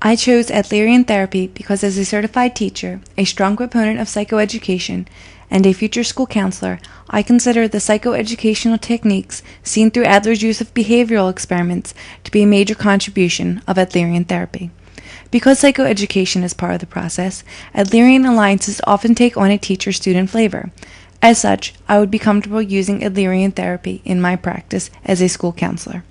I chose Adlerian therapy because as a certified teacher, a strong proponent of psychoeducation, and a future school counselor, I consider the psychoeducational techniques seen through Adler's use of behavioral experiments to be a major contribution of Adlerian therapy. Because psychoeducation is part of the process, Adlerian alliances often take on a teacher-student flavor. As such, I would be comfortable using Adlerian therapy in my practice as a school counselor.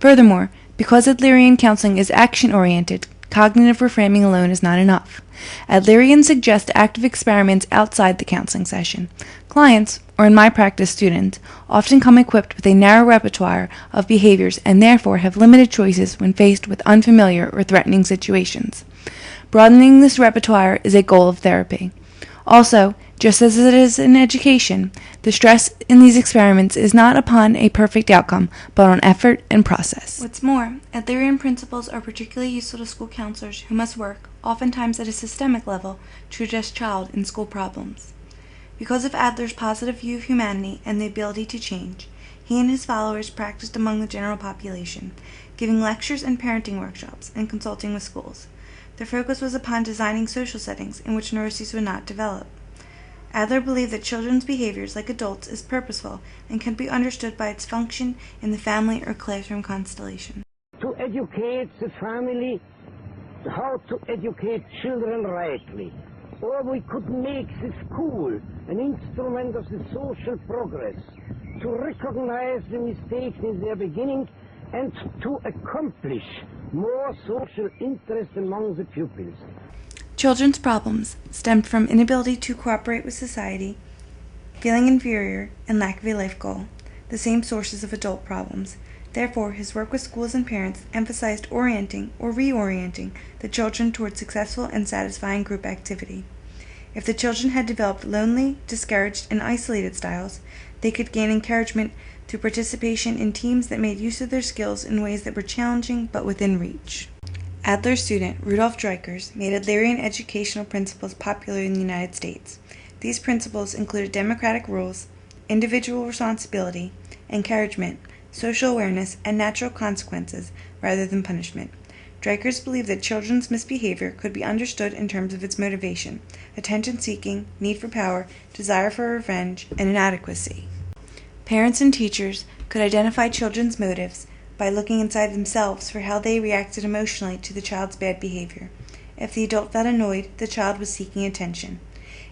Furthermore, because Adlerian counseling is action-oriented, cognitive reframing alone is not enough. Adlerian suggests active experiments outside the counseling session. Clients, or in my practice students, often come equipped with a narrow repertoire of behaviors and therefore have limited choices when faced with unfamiliar or threatening situations. Broadening this repertoire is a goal of therapy. Also, just as it is in education, the stress in these experiments is not upon a perfect outcome, but on effort and process. What's more, Adlerian principles are particularly useful to school counselors who must work, oftentimes at a systemic level, to address child and school problems. Because of Adler's positive view of humanity and the ability to change, he and his followers practiced among the general population, giving lectures and parenting workshops, and consulting with schools. Their focus was upon designing social settings in which neuroses would not develop. Adler believed that children's behaviors, like adults, is purposeful and can be understood by its function in the family or classroom constellation. To educate the family, how to educate children rightly. Or we could make the school an instrument of the social progress, to recognize the mistakes in their beginning and to accomplish more social interest among the pupils. Children's problems stemmed from inability to cooperate with society, feeling inferior, and lack of a life goal, the same sources of adult problems. Therefore, his work with schools and parents emphasized orienting or reorienting the children toward successful and satisfying group activity. If the children had developed lonely, discouraged, and isolated styles, they could gain encouragement through participation in teams that made use of their skills in ways that were challenging but within reach. Adler's student, Rudolf Dreikurs, made Adlerian educational principles popular in the United States. These principles included democratic rules, individual responsibility, encouragement, social awareness, and natural consequences rather than punishment. Dreikurs believed that children's misbehavior could be understood in terms of its motivation, attention-seeking, need for power, desire for revenge, and inadequacy. Parents and teachers could identify children's motives by looking inside themselves for how they reacted emotionally to the child's bad behavior. If the adult felt annoyed, the child was seeking attention.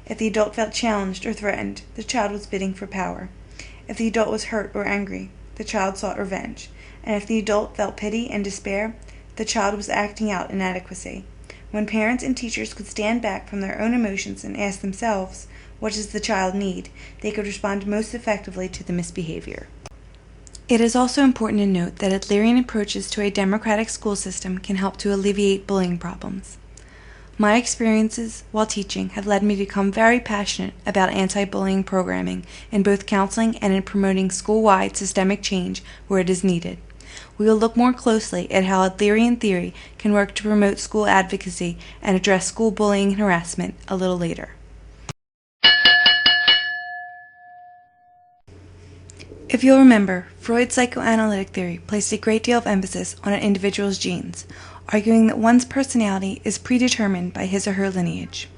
If the adult felt challenged or threatened, the child was bidding for power. If the adult was hurt or angry, the child sought revenge. And if the adult felt pity and despair, the child was acting out inadequacy. When parents and teachers could stand back from their own emotions and ask themselves, what does the child need, they could respond most effectively to the misbehavior. It is also important to note that Adlerian approaches to a democratic school system can help to alleviate bullying problems. My experiences while teaching have led me to become very passionate about anti-bullying programming in both counseling and in promoting school-wide systemic change where it is needed. We will look more closely at how Adlerian theory can work to promote school advocacy and address school bullying and harassment a little later. If you'll remember, Freud's psychoanalytic theory placed a great deal of emphasis on an individual's genes, arguing that one's personality is predetermined by his or her lineage.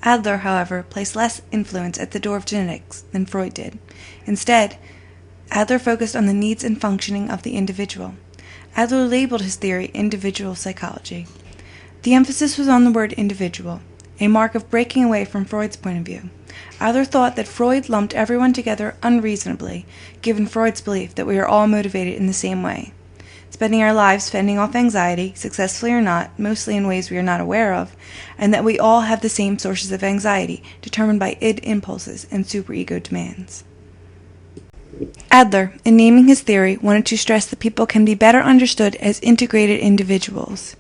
Adler, however, placed less influence at the door of genetics than Freud did. Instead, Adler focused on the needs and functioning of the individual. Adler labeled his theory individual psychology. The emphasis was on the word individual, a mark of breaking away from Freud's point of view. Adler thought that Freud lumped everyone together unreasonably, given Freud's belief that we are all motivated in the same way, spending our lives fending off anxiety, successfully or not, mostly in ways we are not aware of, and that we all have the same sources of anxiety, determined by id impulses and superego demands. Adler, in naming his theory, wanted to stress that people can be better understood as integrated individuals.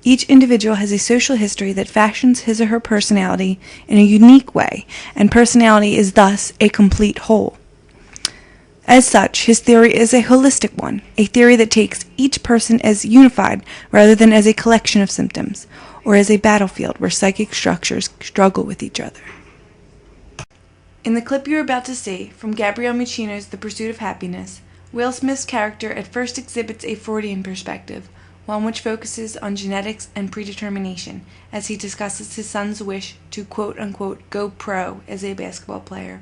Each individual has a social history that fashions his or her personality in a unique way, and personality is thus a complete whole. As such, his theory is a holistic one, a theory that takes each person as unified rather than as a collection of symptoms, or as a battlefield where psychic structures struggle with each other. In the clip you are about to see from Gabrielle Muccino's The Pursuit of Happiness, Will Smith's character at first exhibits a Freudian perspective, one which focuses on genetics and predetermination, as he discusses his son's wish to quote-unquote go pro as a basketball player.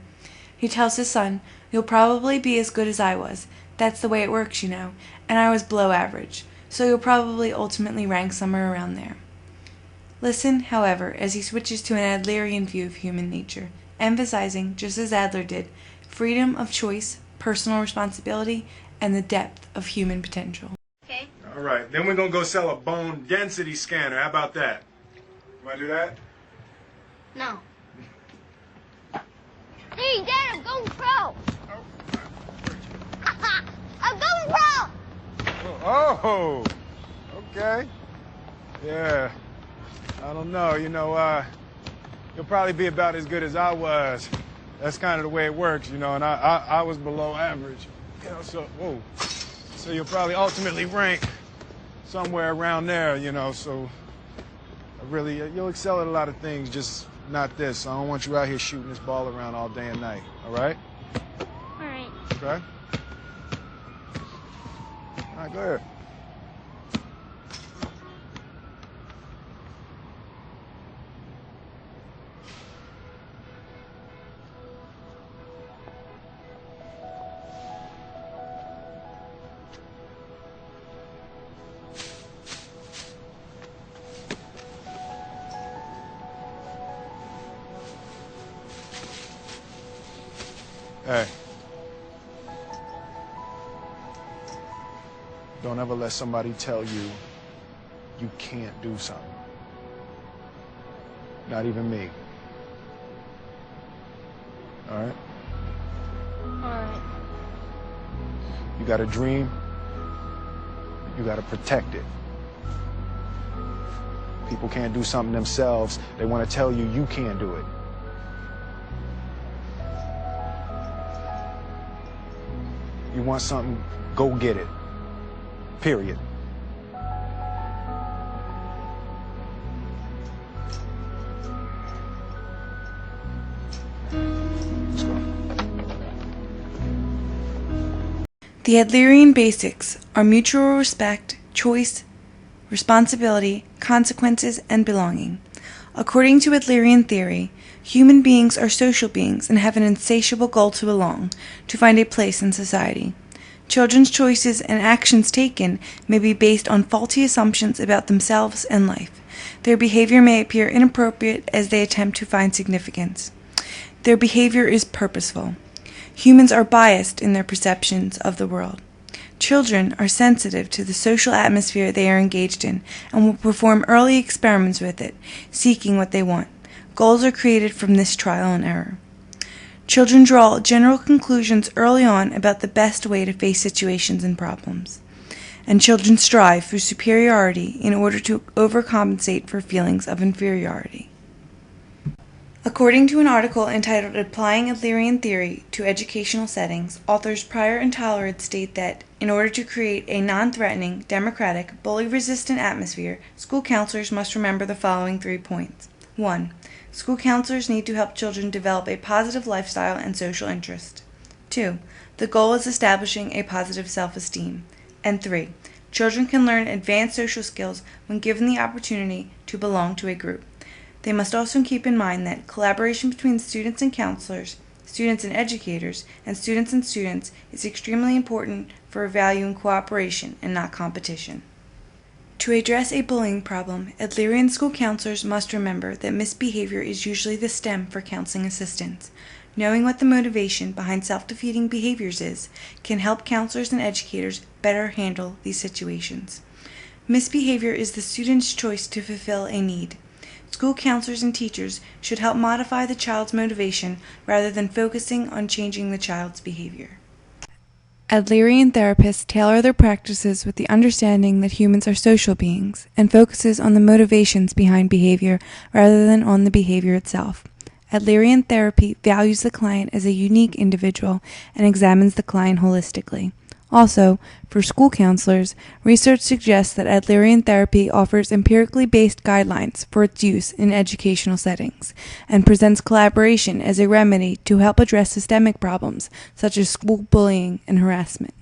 He tells his son, "You'll probably be as good as I was. That's the way it works, you know, and I was below average, so you'll probably ultimately rank somewhere around there." Listen, however, as he switches to an Adlerian view of human nature, emphasizing, just as Adler did, freedom of choice, personal responsibility, and the depth of human potential. Okay. All right, then we're going to go sell a bone density scanner. How about that? You want to do that? No. Hey, Dad, I'm going pro. I'm going pro. Oh, okay. Yeah, I don't know. You'll probably be about as good as I was. That's kind of the way it works, and I was below average. So you'll probably ultimately rank somewhere around there, so you'll excel at a lot of things, just not this. I don't want you out here shooting this ball around all day and night, all right? All right. Okay? All right, go ahead. Hey. Don't ever let somebody tell you you can't do something. Not even me. All right? All right. You got a dream, you got to protect it. People can't do something themselves. They want to tell you you can't do it. You want something, go get it. Period. Let's go. The Adlerian basics are mutual respect, choice, responsibility, consequences, and belonging. According to Adlerian theory, human beings are social beings and have an insatiable goal to belong, to find a place in society. Children's choices and actions taken may be based on faulty assumptions about themselves and life. Their behavior may appear inappropriate as they attempt to find significance. Their behavior is purposeful. Humans are biased in their perceptions of the world. Children are sensitive to the social atmosphere they are engaged in and will perform early experiments with it, seeking what they want. Goals are created from this trial and error. Children draw general conclusions early on about the best way to face situations and problems. And children strive for superiority in order to overcompensate for feelings of inferiority. According to an article entitled Applying Adlerian Theory to Educational Settings, authors Pryor and Tollerud state that, in order to create a non-threatening, democratic, bully-resistant atmosphere, school counselors must remember the following 3 points. 1. School counselors need to help children develop a positive lifestyle and social interest. 2. The goal is establishing a positive self-esteem. And 3. Children can learn advanced social skills when given the opportunity to belong to a group. They must also keep in mind that collaboration between students and counselors, students and educators, and students is extremely important for valuing cooperation and not competition. To address a bullying problem, Adlerian school counselors must remember that misbehavior is usually the stem for counseling assistance. Knowing what the motivation behind self-defeating behaviors is can help counselors and educators better handle these situations. Misbehavior is the student's choice to fulfill a need. School counselors and teachers should help modify the child's motivation rather than focusing on changing the child's behavior. Adlerian therapists tailor their practices with the understanding that humans are social beings and focuses on the motivations behind behavior rather than on the behavior itself. Adlerian therapy values the client as a unique individual and examines the client holistically. Also, for school counselors, research suggests that Adlerian therapy offers empirically based guidelines for its use in educational settings and presents collaboration as a remedy to help address systemic problems such as school bullying and harassment.